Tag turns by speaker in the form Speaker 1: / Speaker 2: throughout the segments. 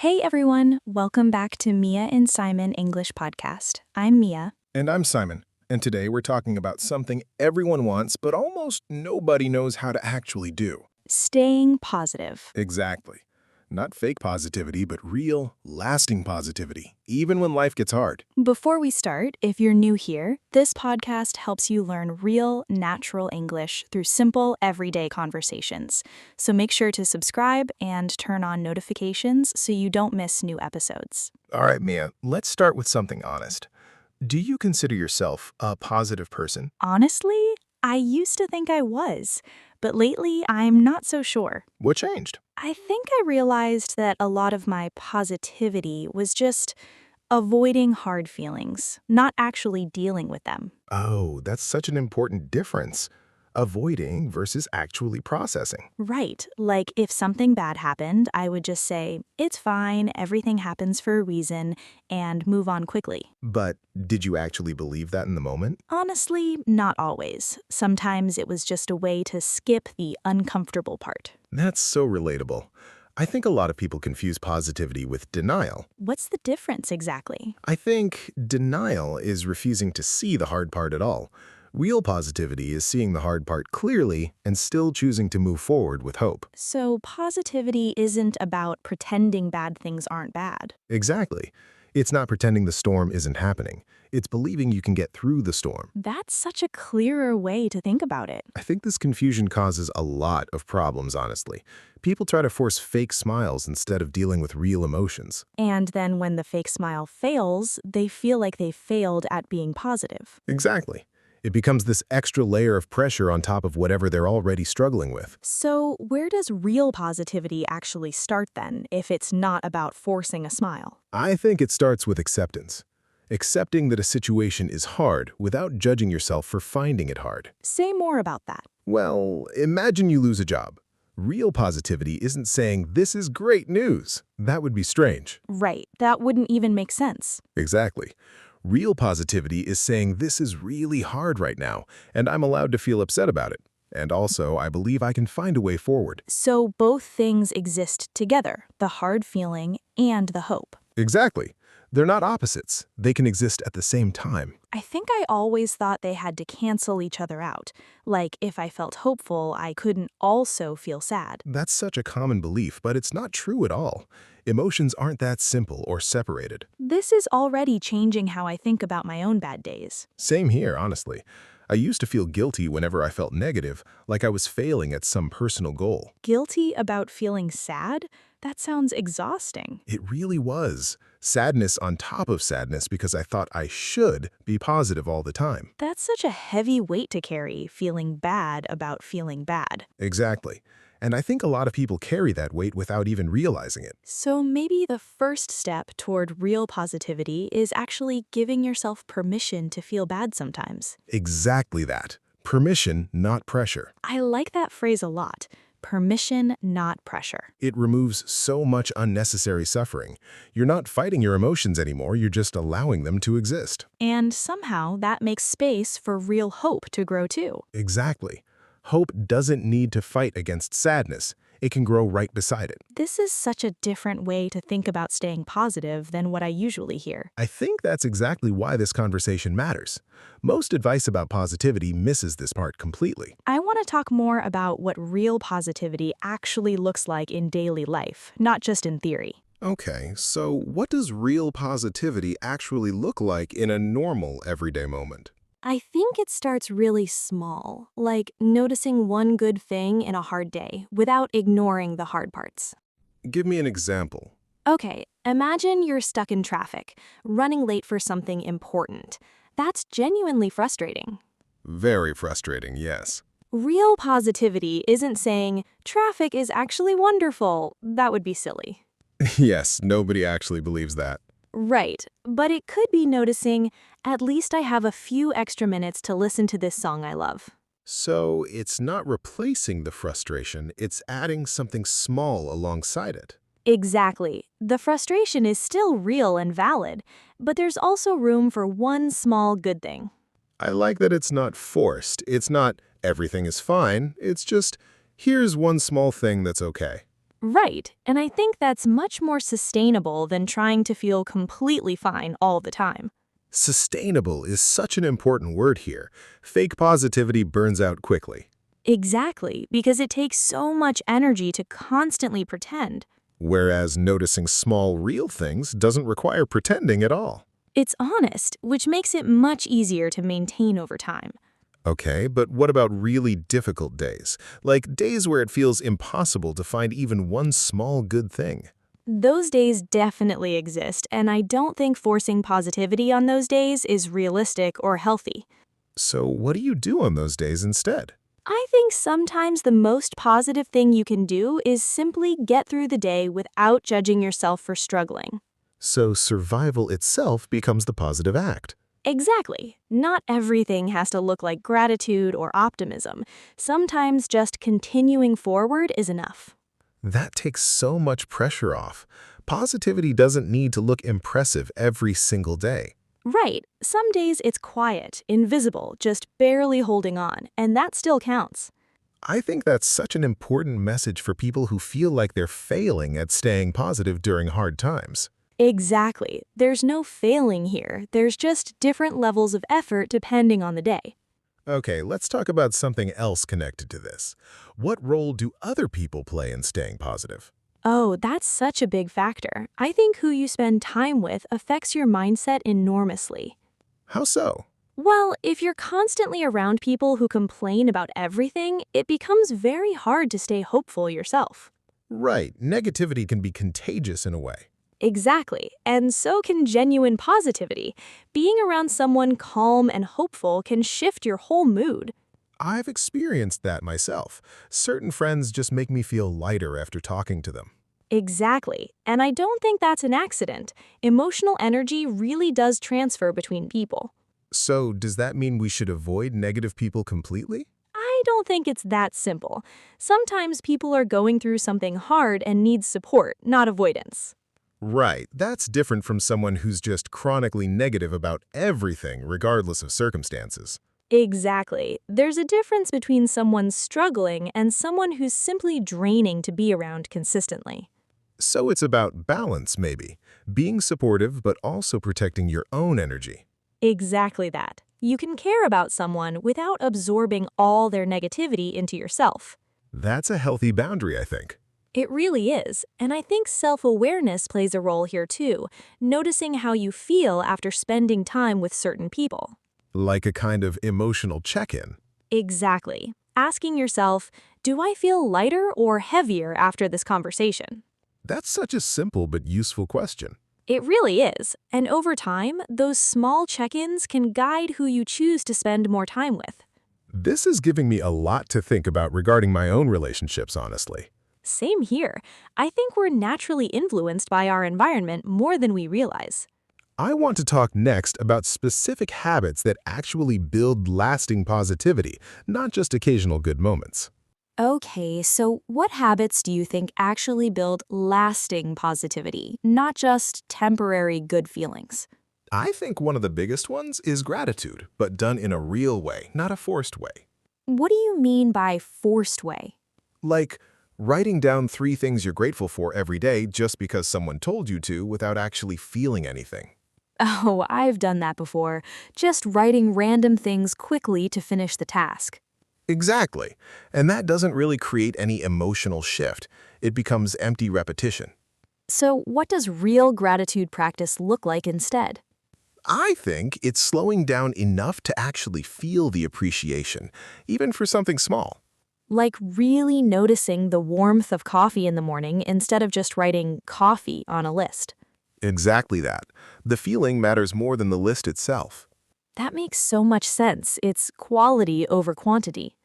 Speaker 1: Hey everyone, welcome back to Mia and Simon English Podcast. I'm Mia.
Speaker 2: And I'm Simon, and today we're talking about something everyone wants but almost nobody knows how to actually do.
Speaker 1: Staying positive.
Speaker 2: Exactly. Not fake positivity, but real, lasting positivity, even when life gets hard.
Speaker 1: Before we start, if you're new here, this podcast helps you learn real, natural English through simple, everyday conversations. So make sure to subscribe and turn on notifications so you don't miss new episodes.
Speaker 2: All right, Mia, let's start with something honest. Do you consider yourself a positive person?
Speaker 1: Honestly, I used to think I was, but lately I'm not so sure.
Speaker 2: What changed?
Speaker 1: I think I realized that a lot of my positivity was just avoiding hard feelings, not actually dealing with them.
Speaker 2: Oh, that's such an important difference. Avoiding versus actually processing.
Speaker 1: Right, like if something bad happened, I would just say, it's fine, everything happens for a reason, and move on quickly.
Speaker 2: But did you actually believe that in the moment?
Speaker 1: Honestly, not always. Sometimes it was just a way to skip the uncomfortable part.
Speaker 2: That's so relatable. I think a lot of people confuse positivity with denial.
Speaker 1: What's the difference exactly?
Speaker 2: I think denial is refusing to see the hard part at all. Real positivity is seeing the hard part clearly and still choosing to move forward with hope.
Speaker 1: So, positivity isn't about pretending bad things aren't bad.
Speaker 2: Exactly. It's not pretending the storm isn't happening. It's believing you can get through the storm.
Speaker 1: That's such a clearer way to think about it.
Speaker 2: I think this confusion causes a lot of problems, honestly. People try to force fake smiles instead of dealing with real emotions.
Speaker 1: And then when the fake smile fails, they feel like they failed at being positive.
Speaker 2: Exactly. It becomes this extra layer of pressure on top of whatever they're already struggling with.
Speaker 1: So, where does real positivity actually start then, if it's not about forcing a smile?
Speaker 2: I think it starts with acceptance. Accepting that a situation is hard without judging yourself for finding it hard.
Speaker 1: Say more about that.
Speaker 2: Well, imagine you lose a job. Real positivity isn't saying, "This is great news." That would be strange.
Speaker 1: Right, that wouldn't even make sense.
Speaker 2: Exactly. Real positivity is saying, "This is really hard right now, and I'm allowed to feel upset about it. And also, I believe I can find a way forward."
Speaker 1: So, both things exist together, the hard feeling and the hope.
Speaker 2: Exactly. They're not opposites. They can exist at the same time.
Speaker 1: I think I always thought they had to cancel each other out. Like, if I felt hopeful, I couldn't also feel sad.
Speaker 2: That's such a common belief, but it's not true at all. Emotions aren't that simple or separated.
Speaker 1: This is already changing how I think about my own bad days.
Speaker 2: Same here, honestly. I used to feel guilty whenever I felt negative, like I was failing at some personal goal.
Speaker 1: Guilty about feeling sad? That sounds exhausting.
Speaker 2: It really was. Sadness on top of sadness because I thought I should be positive all the time.
Speaker 1: That's such a heavy weight to carry, feeling bad about feeling bad.
Speaker 2: Exactly. And I think a lot of people carry that weight without even realizing it.
Speaker 1: So maybe the first step toward real positivity is actually giving yourself permission to feel bad sometimes.
Speaker 2: Exactly that. Permission, not pressure.
Speaker 1: I like that phrase a lot. Permission, not pressure.
Speaker 2: It removes so much unnecessary suffering. You're not fighting your emotions anymore, you're just allowing them to exist.
Speaker 1: And somehow that makes space for real hope to grow too.
Speaker 2: Exactly. Hope doesn't need to fight against sadness. It can grow right beside it.
Speaker 1: This is such a different way to think about staying positive than what I usually hear.
Speaker 2: I think that's exactly why this conversation matters. Most advice about positivity misses this part completely.
Speaker 1: I want to talk more about what real positivity actually looks like in daily life, not just in theory.
Speaker 2: Okay, so what does real positivity actually look like in a normal everyday moment?
Speaker 3: I think it starts really small, like noticing one good thing in a hard day without ignoring the hard parts.
Speaker 2: Give me an example.
Speaker 3: Okay, imagine you're stuck in traffic, running late for something important. That's genuinely frustrating.
Speaker 2: Very frustrating, yes.
Speaker 3: Real positivity isn't saying, traffic is actually wonderful. That would be silly.
Speaker 2: Yes, nobody actually believes that.
Speaker 3: Right, but it could be noticing, at least I have a few extra minutes to listen to this song I love.
Speaker 2: So it's not replacing the frustration, it's adding something small alongside it.
Speaker 3: Exactly. The frustration is still real and valid, but there's also room for one small good thing.
Speaker 2: I like that it's not forced. It's not everything is fine. It's just, here's one small thing that's okay.
Speaker 3: Right, and I think that's much more sustainable than trying to feel completely fine all the time.
Speaker 2: Sustainable is such an important word here. Fake positivity burns out quickly.
Speaker 3: Exactly, because it takes so much energy to constantly pretend.
Speaker 2: Whereas noticing small, real things doesn't require pretending at all.
Speaker 3: It's honest, which makes it much easier to maintain over time.
Speaker 2: Okay, but what about really difficult days? Like days where it feels impossible to find even one small good thing.
Speaker 3: Those days definitely exist, and I don't think forcing positivity on those days is realistic or healthy.
Speaker 2: So what do you do on those days instead?
Speaker 3: I think sometimes the most positive thing you can do is simply get through the day without judging yourself for struggling.
Speaker 2: So survival itself becomes the positive act.
Speaker 3: Exactly. Not everything has to look like gratitude or optimism. Sometimes just continuing forward is enough.
Speaker 2: That takes so much pressure off. Positivity doesn't need to look impressive every single day.
Speaker 3: Right. Some days it's quiet, invisible, just barely holding on, and that still counts.
Speaker 2: I think that's such an important message for people who feel like they're failing at staying positive during hard times.
Speaker 3: Exactly. There's no failing here. There's just different levels of effort depending on the day.
Speaker 2: Okay, let's talk about something else connected to this. What role do other people play in staying positive?
Speaker 3: Oh, that's such a big factor. I think who you spend time with affects your mindset enormously.
Speaker 2: How so?
Speaker 3: Well, if you're constantly around people who complain about everything, it becomes very hard to stay hopeful yourself.
Speaker 2: Right, negativity can be contagious in a way.
Speaker 3: Exactly, and so can genuine positivity. Being around someone calm and hopeful can shift your whole mood.
Speaker 2: I've experienced that myself. Certain friends just make me feel lighter after talking to them.
Speaker 3: Exactly, and I don't think that's an accident. Emotional energy really does transfer between people.
Speaker 2: So, does that mean we should avoid negative people completely?
Speaker 3: I don't think it's that simple. Sometimes people are going through something hard and need support, not avoidance.
Speaker 2: Right, that's different from someone who's just chronically negative about everything, regardless of circumstances.
Speaker 3: Exactly. There's a difference between someone struggling and someone who's simply draining to be around consistently.
Speaker 2: So it's about balance, maybe. Being supportive, but also protecting your own energy.
Speaker 3: Exactly that. You can care about someone without absorbing all their negativity into yourself.
Speaker 2: That's a healthy boundary, I think.
Speaker 3: It really is, and I think self-awareness plays a role here too, noticing how you feel after spending time with certain people.
Speaker 2: Like a kind of emotional check-in.
Speaker 3: Exactly. Asking yourself, do I feel lighter or heavier after this conversation?
Speaker 2: That's such a simple but useful question.
Speaker 3: It really is, and over time, those small check-ins can guide who you choose to spend more time with.
Speaker 2: This is giving me a lot to think about regarding my own relationships, honestly.
Speaker 3: Same here. I think we're naturally influenced by our environment more than we realize.
Speaker 2: I want to talk next about specific habits that actually build lasting positivity, not just occasional good moments.
Speaker 3: Okay, so what habits do you think actually build lasting positivity, not just temporary good feelings?
Speaker 2: I think one of the biggest ones is gratitude, but done in a real way, not a forced way.
Speaker 3: What do you mean by forced way?
Speaker 2: Like writing down 3 things you're grateful for every day just because someone told you to without actually feeling anything.
Speaker 3: Oh, I've done that before. Just writing random things quickly to finish the task.
Speaker 2: Exactly. And that doesn't really create any emotional shift. It becomes empty repetition.
Speaker 3: So, what does real gratitude practice look like instead?
Speaker 2: I think it's slowing down enough to actually feel the appreciation, even for something small.
Speaker 3: Like really noticing the warmth of coffee in the morning instead of just writing coffee on a list.
Speaker 2: Exactly that. The feeling matters more than the list itself.
Speaker 3: That makes so much sense. It's quality over quantity.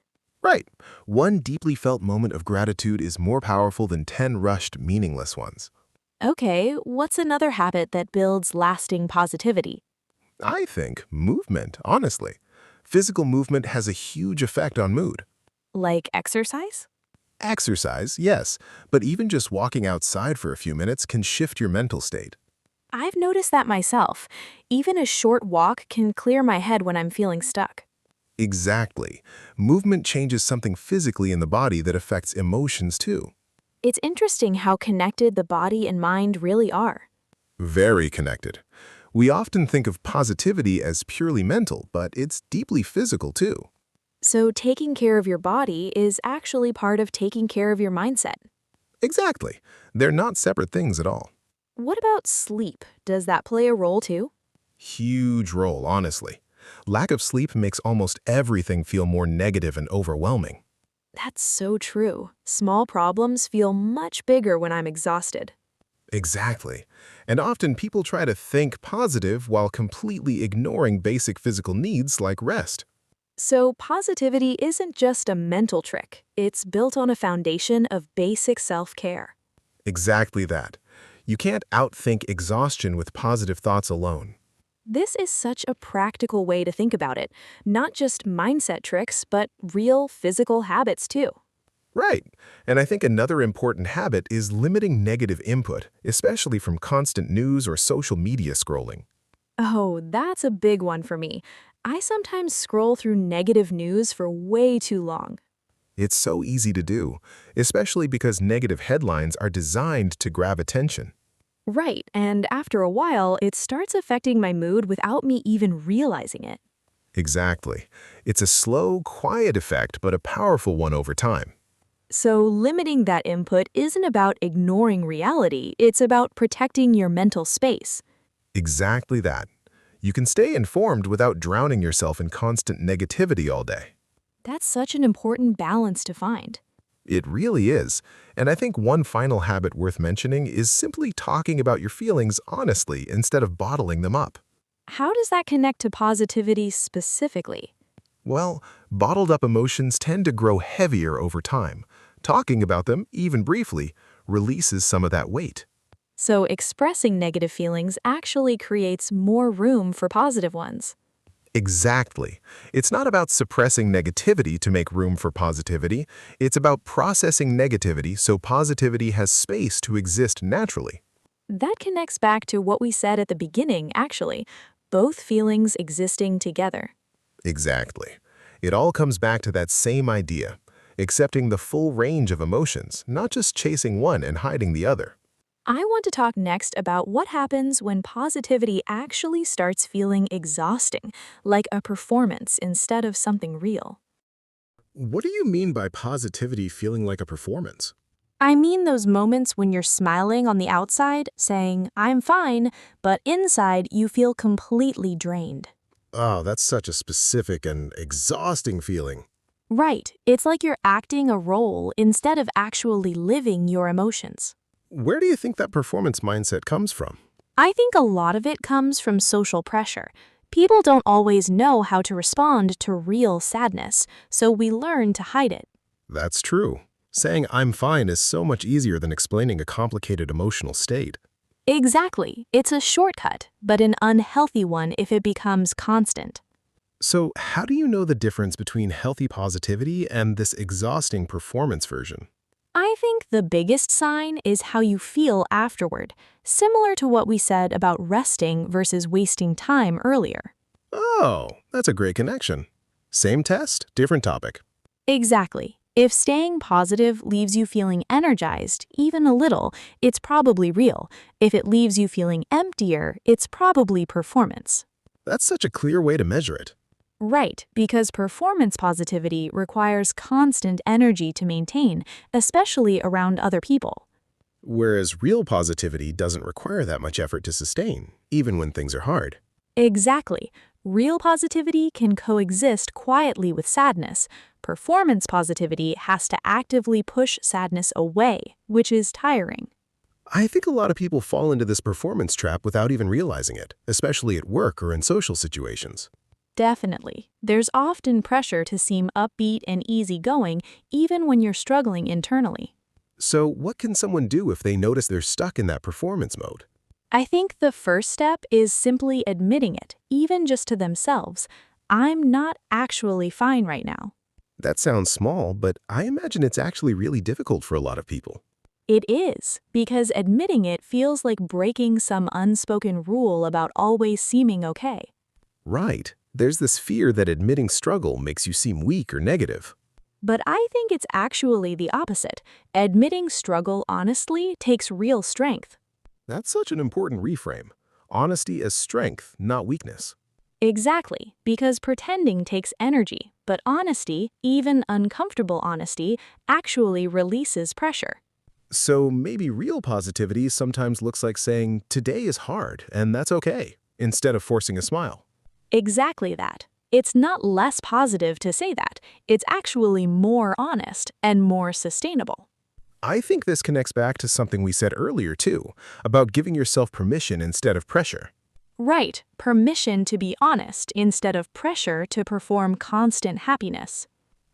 Speaker 2: Right. One deeply felt moment of gratitude is more powerful than 10 rushed, meaningless ones.
Speaker 3: Okay, what's another habit that builds lasting positivity?
Speaker 2: I think movement, honestly. Physical movement has a huge effect on mood.
Speaker 3: Like exercise?
Speaker 2: Exercise, yes, but even just walking outside for a few minutes can shift your mental state.
Speaker 3: I've noticed that myself. Even a short walk can clear my head when I'm feeling stuck.
Speaker 2: Exactly. Movement changes something physically in the body that affects emotions too.
Speaker 3: It's interesting how connected the body and mind really are.
Speaker 2: Very connected. We often think of positivity as purely mental, but it's deeply physical too.
Speaker 3: So, taking care of your body is actually part of taking care of your mindset.
Speaker 2: Exactly. They're not separate things at all.
Speaker 3: What about sleep? Does that play a role too?
Speaker 2: Huge role, honestly. Lack of sleep makes almost everything feel more negative and overwhelming.
Speaker 3: That's so true. Small problems feel much bigger when I'm exhausted.
Speaker 2: Exactly. And often people try to think positive while completely ignoring basic physical needs like rest.
Speaker 3: So, positivity isn't just a mental trick, it's built on a foundation of basic self care.
Speaker 2: Exactly that. You can't outthink exhaustion with positive thoughts alone.
Speaker 3: This is such a practical way to think about it. Not just mindset tricks, but real physical habits too.
Speaker 2: Right. And I think another important habit is limiting negative input, especially from constant news or social media scrolling.
Speaker 3: Oh, that's a big one for me. I sometimes scroll through negative news for way too long.
Speaker 2: It's so easy to do, especially because negative headlines are designed to grab attention.
Speaker 3: Right, and after a while, it starts affecting my mood without me even realizing it.
Speaker 2: Exactly. It's a slow, quiet effect, but a powerful one over time.
Speaker 3: So, limiting that input isn't about ignoring reality, it's about protecting your mental space.
Speaker 2: Exactly that. You can stay informed without drowning yourself in constant negativity all day.
Speaker 3: That's such an important balance to find.
Speaker 2: It really is. And I think one final habit worth mentioning is simply talking about your feelings honestly instead of bottling them up.
Speaker 3: How does that connect to positivity specifically?
Speaker 2: Well, bottled up emotions tend to grow heavier over time. Talking about them, even briefly, releases some of that weight.
Speaker 3: So, expressing negative feelings actually creates more room for positive ones.
Speaker 2: Exactly. It's not about suppressing negativity to make room for positivity. It's about processing negativity so positivity has space to exist naturally.
Speaker 3: That connects back to what we said at the beginning, actually. Both feelings existing together.
Speaker 2: Exactly. It all comes back to that same idea, accepting the full range of emotions, not just chasing one and hiding the other.
Speaker 3: I want to talk next about what happens when positivity actually starts feeling exhausting, like a performance instead of something real.
Speaker 2: What do you mean by positivity feeling like a performance?
Speaker 3: I mean those moments when you're smiling on the outside, saying, I'm fine, but inside you feel completely drained.
Speaker 2: Oh, that's such a specific and exhausting feeling.
Speaker 3: Right, it's like you're acting a role instead of actually living your emotions.
Speaker 2: Where do you think that performance mindset comes from?
Speaker 3: I think a lot of it comes from social pressure. People don't always know how to respond to real sadness, so we learn to hide it.
Speaker 2: That's true. Saying I'm fine is so much easier than explaining a complicated emotional state.
Speaker 3: Exactly. It's a shortcut, but an unhealthy one if it becomes constant.
Speaker 2: So, how do you know the difference between healthy positivity and this exhausting performance version?
Speaker 3: I think the biggest sign is how you feel afterward, similar to what we said about resting versus wasting time earlier.
Speaker 2: Oh, that's a great connection. Same test, different topic.
Speaker 3: Exactly. If staying positive leaves you feeling energized, even a little, it's probably real. If it leaves you feeling emptier, it's probably performance.
Speaker 2: That's such a clear way to measure it.
Speaker 3: Right, because performance positivity requires constant energy to maintain, especially around other people.
Speaker 2: Whereas real positivity doesn't require that much effort to sustain, even when things are hard.
Speaker 3: Exactly. Real positivity can coexist quietly with sadness. Performance positivity has to actively push sadness away, which is tiring.
Speaker 2: I think a lot of people fall into this performance trap without even realizing it, especially at work or in social situations.
Speaker 3: Definitely. There's often pressure to seem upbeat and easygoing, even when you're struggling internally.
Speaker 2: So, what can someone do if they notice they're stuck in that performance mode?
Speaker 3: I think the first step is simply admitting it, even just to themselves. I'm not actually fine right now.
Speaker 2: That sounds small, but I imagine it's actually really difficult for a lot of people.
Speaker 3: It is, because admitting it feels like breaking some unspoken rule about always seeming okay.
Speaker 2: Right. There's this fear that admitting struggle makes you seem weak or negative.
Speaker 3: But I think it's actually the opposite. Admitting struggle honestly takes real strength.
Speaker 2: That's such an important reframe. Honesty as strength, not weakness.
Speaker 3: Exactly, because pretending takes energy, but honesty, even uncomfortable honesty, actually releases pressure.
Speaker 2: So maybe real positivity sometimes looks like saying, today is hard, and that's okay, instead of forcing a smile.
Speaker 3: Exactly that. It's not less positive to say that. It's actually more honest and more sustainable.
Speaker 2: I think this connects back to something we said earlier, too, about giving yourself permission instead of pressure.
Speaker 3: Right, permission to be honest instead of pressure to perform constant happiness.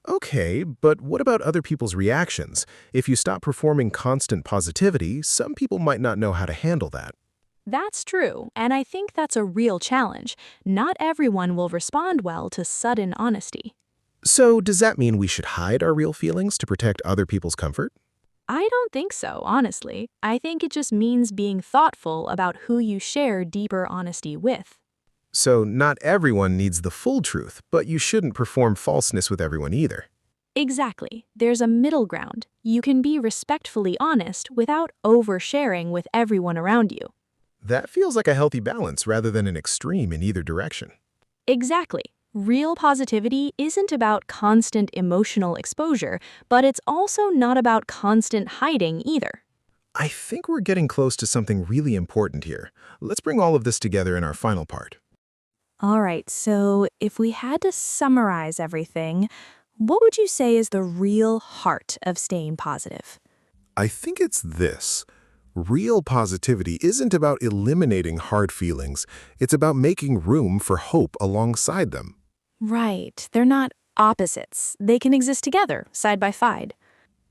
Speaker 2: Okay, but what about other people's reactions? If you stop performing constant positivity, some people might not know how to handle that.
Speaker 3: That's true, and I think that's a real challenge. Not everyone will respond well to sudden honesty.
Speaker 2: So does that mean we should hide our real feelings to protect other people's comfort?
Speaker 3: I don't think so, honestly. I think it just means being thoughtful about who you share deeper honesty with.
Speaker 2: So not everyone needs the full truth, but you shouldn't perform falseness with everyone either.
Speaker 3: Exactly. There's a middle ground. You can be respectfully honest without oversharing with everyone around you.
Speaker 2: That feels like a healthy balance rather than an extreme in either direction.
Speaker 3: Exactly. Real positivity isn't about constant emotional exposure, but it's also not about constant hiding either.
Speaker 2: I think we're getting close to something really important here. Let's bring all of this together in our final part.
Speaker 1: All right, so if we had to summarize everything, what would you say is the real heart of staying positive?
Speaker 2: I think it's this. Real positivity isn't about eliminating hard feelings. It's about making room for hope alongside them.
Speaker 1: Right, they're not opposites. They can exist together, side by side.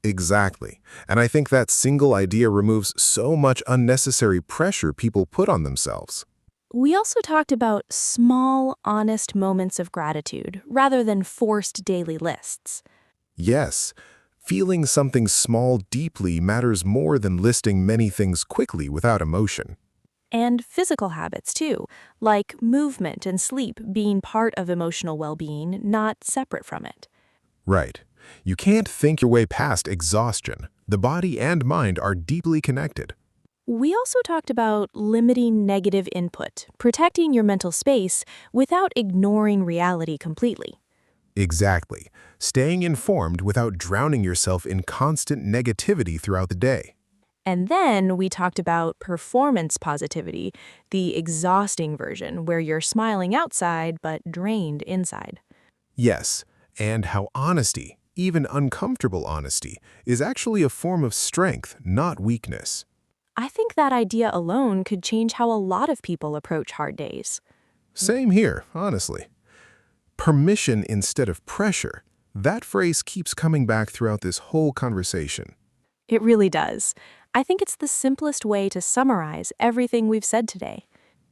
Speaker 2: Exactly. And I think that single idea removes so much unnecessary pressure people put on themselves.
Speaker 1: We also talked about small, honest moments of gratitude rather than forced daily lists.
Speaker 2: Yes, feeling something small deeply matters more than listing many things quickly without emotion.
Speaker 1: And physical habits, too, like movement and sleep being part of emotional well-being, not separate from it.
Speaker 2: Right. You can't think your way past exhaustion. The body and mind are deeply connected.
Speaker 1: We also talked about limiting negative input, protecting your mental space without ignoring reality completely.
Speaker 2: Exactly. Staying informed without drowning yourself in constant negativity throughout the day.
Speaker 1: And then we talked about performance positivity, the exhausting version where you're smiling outside but drained inside.
Speaker 2: Yes, and how honesty, even uncomfortable honesty, is actually a form of strength, not weakness.
Speaker 1: I think that idea alone could change how a lot of people approach hard days.
Speaker 2: Same here, honestly. Permission instead of pressure. That phrase keeps coming back throughout this whole conversation.
Speaker 1: It really does. I think it's the simplest way to summarize everything we've said today.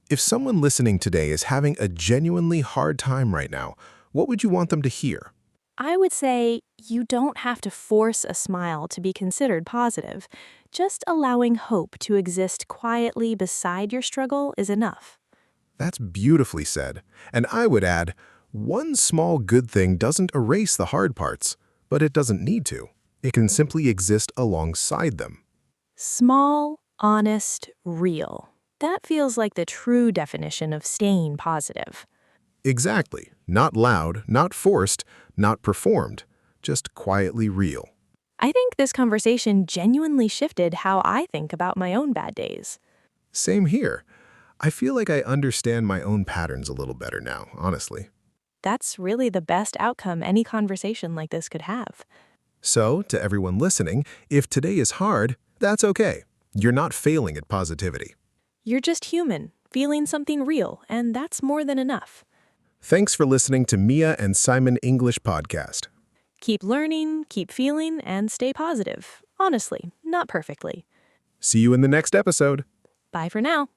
Speaker 2: If someone listening today is having a genuinely hard time right now, what would you want them to hear?
Speaker 1: I would say you don't have to force a smile to be considered positive. Just allowing hope to exist quietly beside your struggle is enough.
Speaker 2: That's beautifully said. And I would add, one small good thing doesn't erase the hard parts, but it doesn't need to. It can simply exist alongside them.
Speaker 1: Small, honest, real. That feels like the true definition of staying positive.
Speaker 2: Exactly. Not loud, not forced, not performed. Just quietly real.
Speaker 1: I think this conversation genuinely shifted how I think about my own bad days.
Speaker 2: Same here. I feel like I understand my own patterns a little better now, honestly.
Speaker 1: That's really the best outcome any conversation like this could have.
Speaker 2: So, to everyone listening, if today is hard, that's okay. You're not failing at positivity.
Speaker 1: You're just human, feeling something real, and that's more than enough.
Speaker 2: Thanks for listening to Mia and Simon English Podcast.
Speaker 1: Keep learning, keep feeling, and stay positive. Honestly, not perfectly.
Speaker 2: See you in the next episode.
Speaker 1: Bye for now.